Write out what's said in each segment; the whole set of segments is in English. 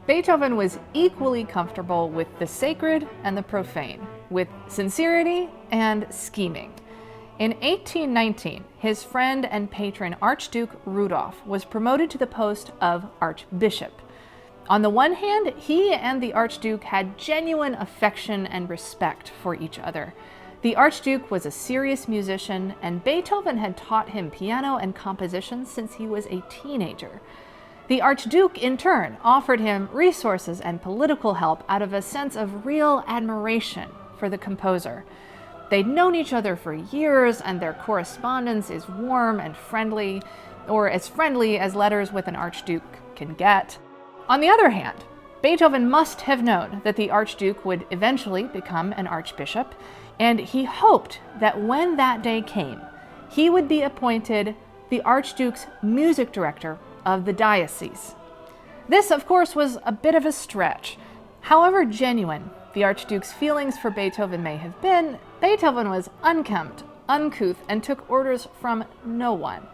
Beethoven was equally comfortable with the sacred and the profane, with sincerity and scheming. In 1819, his friend and patron Archduke Rudolph was promoted to the post of Archbishop. On the one hand, he and the Archduke had genuine affection and respect for each other. The Archduke was a serious musician, and Beethoven had taught him piano and composition since he was a teenager. The Archduke, in turn, offered him resources and political help out of a sense of real admiration for the composer. They'd known each other for years, and their correspondence is warm and friendly, or as friendly as letters with an Archduke can get. On the other hand, Beethoven must have known that the Archduke would eventually become an archbishop, and he hoped that when that day came, he would be appointed the Archduke's music director of the diocese. This, of course, was a bit of a stretch. However genuine the Archduke's feelings for Beethoven may have been, Beethoven was unkempt, uncouth, and took orders from no one.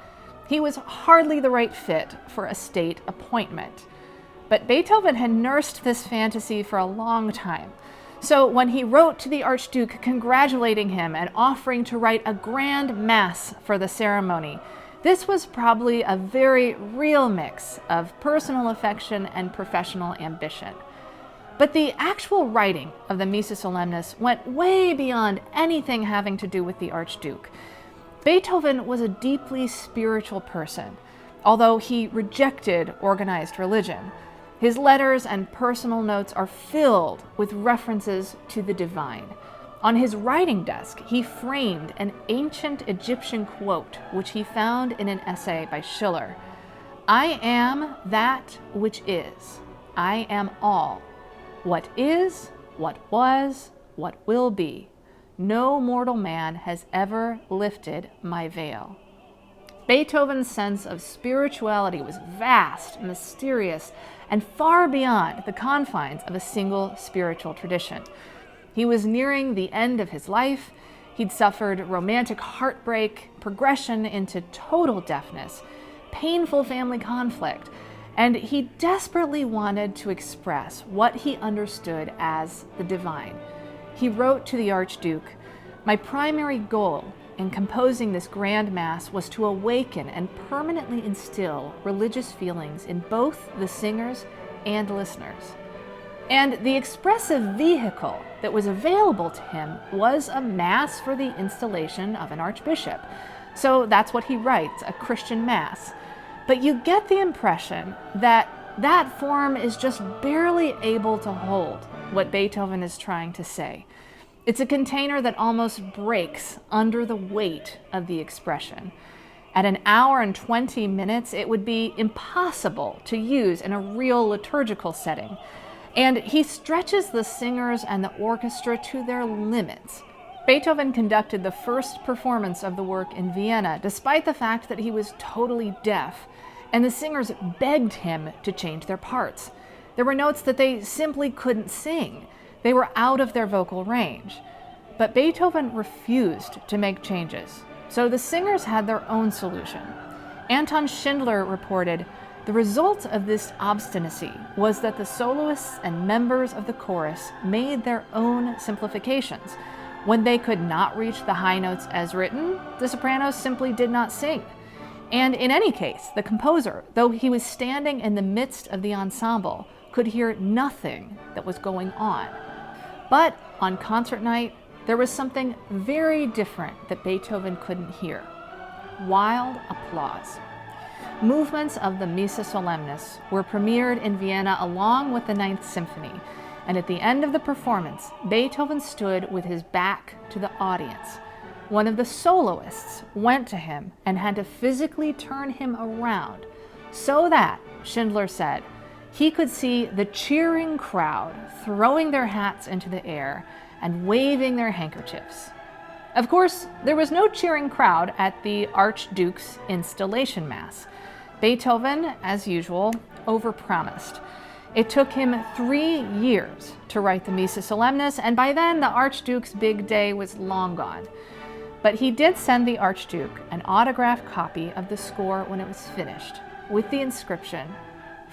He was hardly the right fit for a state appointment. But Beethoven had nursed this fantasy for a long time. So when he wrote to the Archduke congratulating him and offering to write a grand mass for the ceremony, this was probably a very real mix of personal affection and professional ambition. But the actual writing of the Missa Solemnis went way beyond anything having to do with the Archduke. Beethoven was a deeply spiritual person, although he rejected organized religion. His letters and personal notes are filled with references to the divine. On his writing desk, he framed an ancient Egyptian quote, which he found in an essay by Schiller. "I am that which is. I am all. What is, what was, what will be. No mortal man has ever lifted my veil." Beethoven's sense of spirituality was vast, mysterious, and far beyond the confines of a single spiritual tradition. He was nearing the end of his life. He'd suffered romantic heartbreak, progression into total deafness, painful family conflict, and he desperately wanted to express what he understood as the divine. He wrote to the Archduke, "My primary goal in composing this grand mass was to awaken and permanently instill religious feelings in both the singers and listeners." And the expressive vehicle that was available to him was a mass for the installation of an archbishop. So that's what he writes, a Christian mass. But you get the impression that that form is just barely able to hold what Beethoven is trying to say. It's a container that almost breaks under the weight of the expression. At an hour and 20 minutes, it would be impossible to use in a real liturgical setting. And he stretches the singers and the orchestra to their limits. Beethoven conducted the first performance of the work in Vienna, despite the fact that he was totally deaf, and the singers begged him to change their parts. There were notes that they simply couldn't sing. They were out of their vocal range. But Beethoven refused to make changes, so the singers had their own solution. Anton Schindler reported, "The result of this obstinacy was that the soloists and members of the chorus made their own simplifications. When they could not reach the high notes as written, the sopranos simply did not sing. And in any case, the composer, though he was standing in the midst of the ensemble, could hear nothing that was going on." But on concert night, there was something very different that Beethoven couldn't hear: wild applause. Movements of the Missa Solemnis were premiered in Vienna along with the Ninth Symphony, and at the end of the performance, Beethoven stood with his back to the audience. One of the soloists went to him and had to physically turn him around so that, Schindler said, he could see the cheering crowd throwing their hats into the air and waving their handkerchiefs. Of course, there was no cheering crowd at the Archduke's installation mass. Beethoven, as usual, overpromised. It took him 3 years to write the Missa Solemnis, and by then the Archduke's big day was long gone. But he did send the Archduke an autographed copy of the score when it was finished, with the inscription,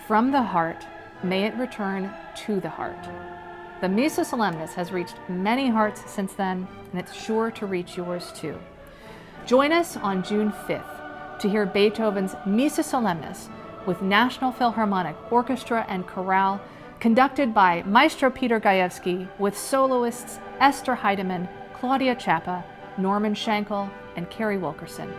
"From the heart, may it return to the heart. The Missa Solemnis has reached many hearts since then, and it's sure to reach yours too. Join us on June 5th to hear Beethoven's Missa Solemnis with National Philharmonic Orchestra and Chorale, conducted by Maestro Piotr Gajewski, with soloists Esther Heideman, Claudia Chapa, Norman Shankle, and Kerry Wilkerson.